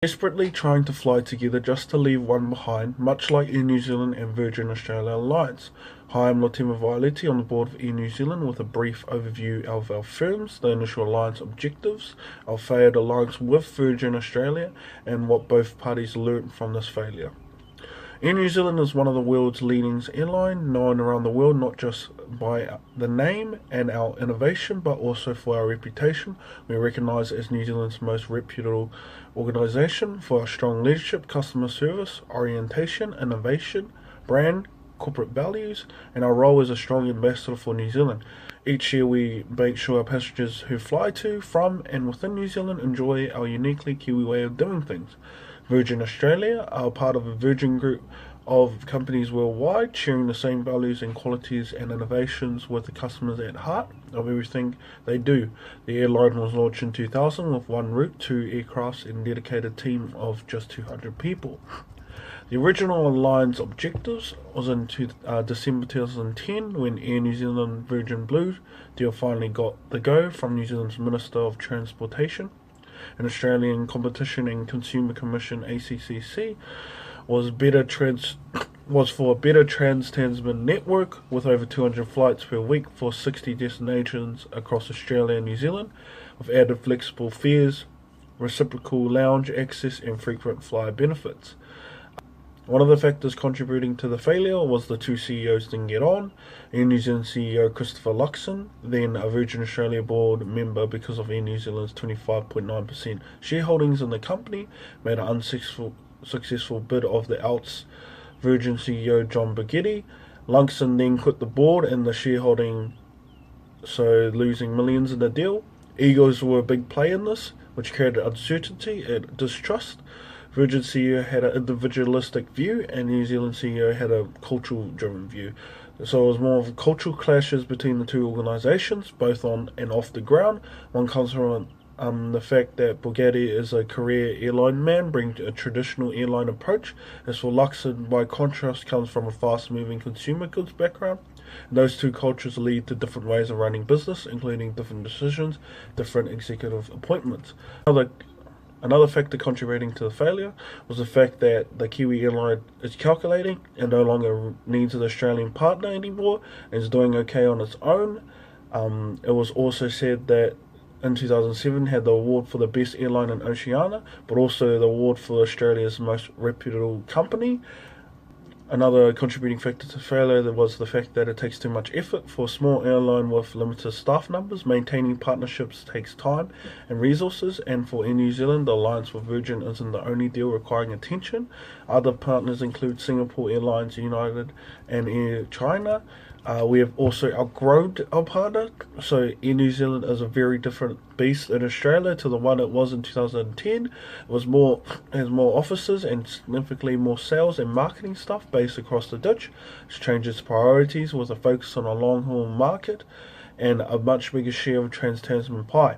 desperately trying to fly together just to leave one behind, much like Air New Zealand and Virgin Australia Alliance. Hi, I'm Lotimo Violetti on the board of Air New Zealand with a brief overview of our firms, the initial alliance objectives, our failed alliance with Virgin Australia, and what both parties learned from this failure. Air New Zealand is one of the world's leading airlines, known around the world not just by the name and our innovation, but also for our reputation. We are recognised as New Zealand's most reputable organisation for our strong leadership, customer service, orientation, innovation, brand, corporate values, and our role as a strong ambassador for New Zealand. Each year we make sure our passengers who fly to, from, and within New Zealand enjoy our uniquely Kiwi way of doing things. Virgin Australia are part of a Virgin group of companies worldwide, sharing the same values and qualities and innovations with the customers at heart of everything they do. The airline was launched in 2000 with one route, 2 aircrafts, and a dedicated team of just 200 people. The original alliance objectives was in December 2010 when Air New Zealand Virgin Blue deal finally got the go from New Zealand's Minister of Transportation. An Australian Competition and Consumer Commission (ACCC) was for a better trans-Tasman network with over 200 flights per week for 60 destinations across Australia and New Zealand, with added flexible fares, reciprocal lounge access, and frequent flyer benefits. One of the factors contributing to the failure was the two CEOs didn't get on. Air New Zealand CEO Christopher Luxon, then a Virgin Australia board member because of Air New Zealand's 25.9% shareholdings in the company, made an unsuccessful bid of the outs Virgin CEO John Burgetti. Luxon then quit the board and the shareholding, so losing millions in the deal. Egos were a big play in this, which created uncertainty and distrust. Virgin CEO had an individualistic view and New Zealand CEO had a cultural-driven view. So it was more of cultural clashes between the two organisations, both on and off the ground. One comes from the fact that Burgetti is a career airline man, bringing a traditional airline approach. As for Luxon, by contrast, comes from a fast-moving consumer goods background. And those two cultures lead to different ways of running business, including different decisions, different executive appointments. Another factor contributing to the failure was the fact that the Kiwi airline is calculating and no longer needs an Australian partner anymore and is doing okay on its own. It was also said that in 2007 had the award for the best airline in Oceania, but also the award for Australia's most reputable company. Another contributing factor to failure was the fact that it takes too much effort for a small airline with limited staff numbers. Maintaining partnerships takes time and resources, and for Air New Zealand, the alliance with Virgin isn't the only deal requiring attention. Other partners include Singapore Airlines, United, and Air China. We have also outgrown our partner, so Air New Zealand is a very different beast in Australia to the one it was in 2010. It has more offices and significantly more sales and marketing staff based across the ditch. It's changed its priorities with a focus on a long-haul market and a much bigger share of trans-Tasman pie.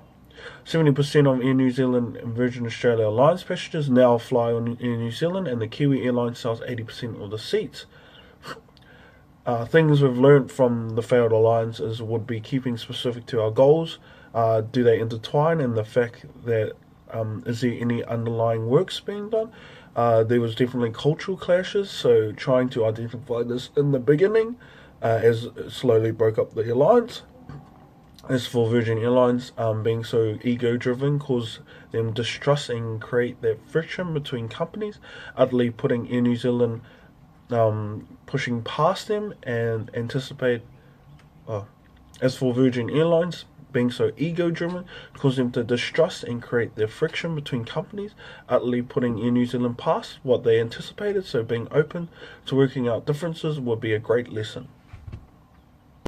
70% of Air New Zealand and Virgin Australia Alliance passengers now fly on Air New Zealand, and the Kiwi airline sells 80% of the seats. Things we've learned from the failed alliances would be keeping specific to our goals. Do they intertwine? And the fact that is there any underlying works being done? There was definitely cultural clashes, so trying to identify this in the beginning as it slowly broke up the alliance. As for Virgin Airlines, being so ego-driven caused them distrust and create that friction between companies, utterly putting Air New Zealand pushing past them and anticipate. As for Virgin Airlines, being so ego-driven caused them to distrust and create their friction between companies, utterly putting Air New Zealand past what they anticipated. So being open to working out differences would be a great lesson.